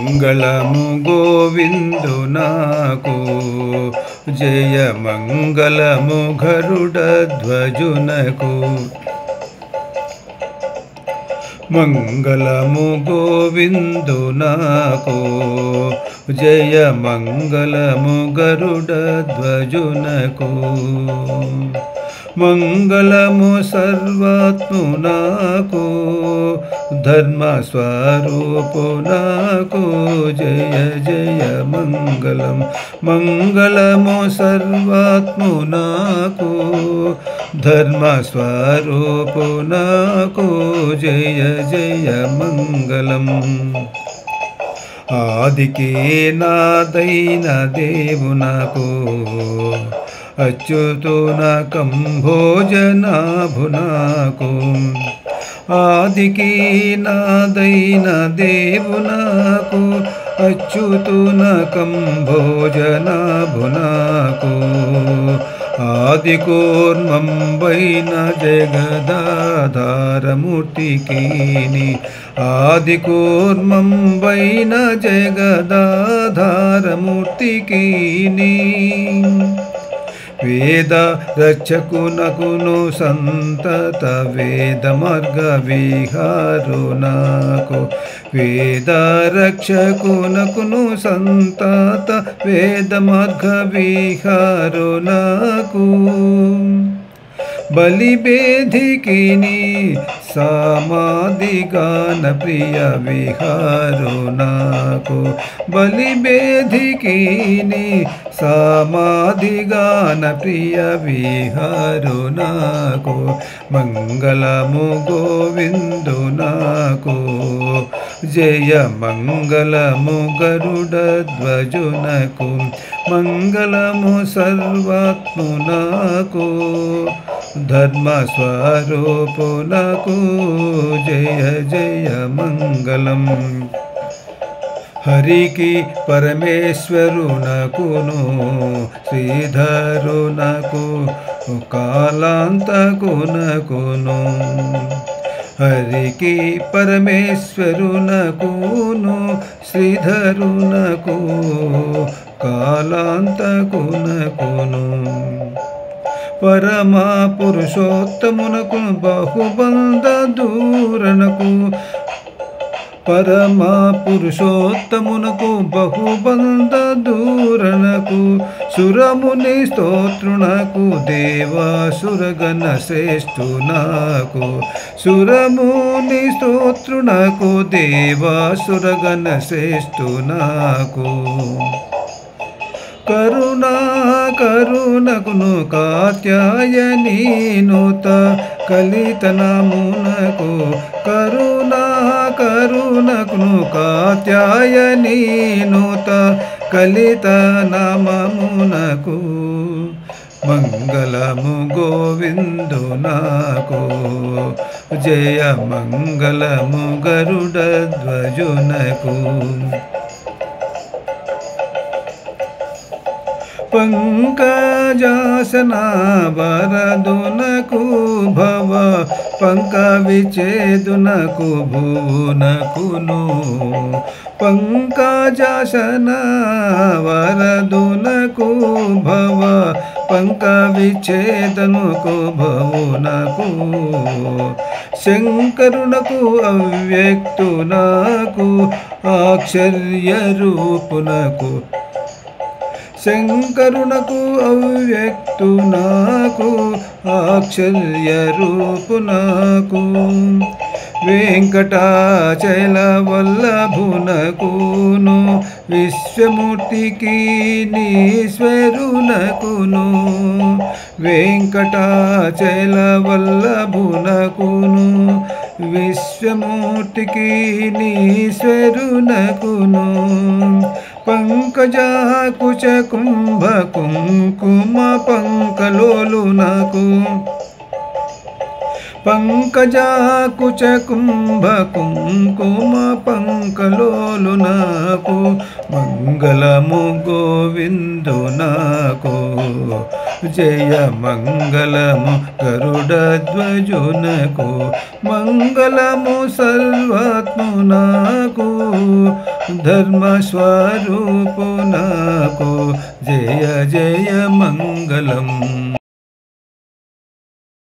మంగళము గోవిందునాకు జయ మంగళము గరుడ ధ్వజునకు మంగళము గోవిందునాకు జయ మంగళము గరుడ ధ్వజునకు మంగళము సర్వాత్మునాకు ధర్మ స్వరూపునాకు జయ జయ మంగళం మంగళము సర్వాత్మునాకు ధర్మ స్వరూపునాకు జయ జయ మంగళం ఆదికి నాదైన దేవునకు అచ్యుతున కంభోజనాభునాకు ఆదికి నాదైన దేవునకు అచ్యుతున కంభోజనాభునాకు ఆది కూర్మంబైన జగదాధారమూర్తికి ఆది కూర్మంబైన జగదాధారమూర్తికి వేద రక్షకునకును సంతత వేద మార్గ విహారునకు వేద రక్షకునకును సంతత వేద మార్గ విహారునకు బలిబేధికిని సమాధిగాన ప్రియ విహారునకు బలిబేధికిని సమాధిగాన ప్రియ విహారునకు మంగళము గోవిందునకు జయ మంగళము గరుడ ధ్వజునకు మంగళము సర్వాత్మునకు ధర్మ స్వరూపునకు జయ జయ మంగళం హరికి పరమేశ్వరునకును శ్రీధరునకు కాలాంతకునకును హరికి పరమేశ్వరునకును శ్రీధరునకు కాలాంతకునకును పరమ పురుషోత్తమునకు బహుబంధ దూరణకు పరమ పురుషోత్తమునకు బహుబంధ దూరణకు సురముని స్తోత్రునకు దేవాసురగణ శ్రేష్ఠునకు సురముని స్తోత్రునకు దేవాసురగణ శ్రేష్ఠునకు కరుణా కరుణకును కాత్యాయని నూత కలితనమునకు కరుణా కరుణకును కాత్యాయని నూత కలితనమమునకు మంగళము గోవిందునకు జయ మంగళము గరుడ ధ్వజునకు పంకజాసన వరదునకు భవ పంక విచేదునకు భువనకును పంకజాసన వరదునకు భవ పంక విచేదనుకు భువనకు శంకరునకు అవ్యక్తునకు ఆశ్చర్య రూపునకు శంకరునకు అవ్యక్తునకు ఆశ్చర్య రూపునకు వెంకటాచల వల్లభునకును విశ్వమూర్తికి నీశ్వరునకును వెంకటాచల వల్లభునకును విశ్వమూర్తికి నీశ్వరునకును పంకజాకుచ కుంభ కుంకుమ పంకలోలునకు పంకజాకుచ కుంభ కుంకుమ పంకలోలు నాకు మంగళము గోవిందు నాకు జయ మంగళము గరుడధ్వజునకు మంగళము సర్వాత్ము నాకు ధర్మస్వరూపు నాకు జయ జయ మంగళం.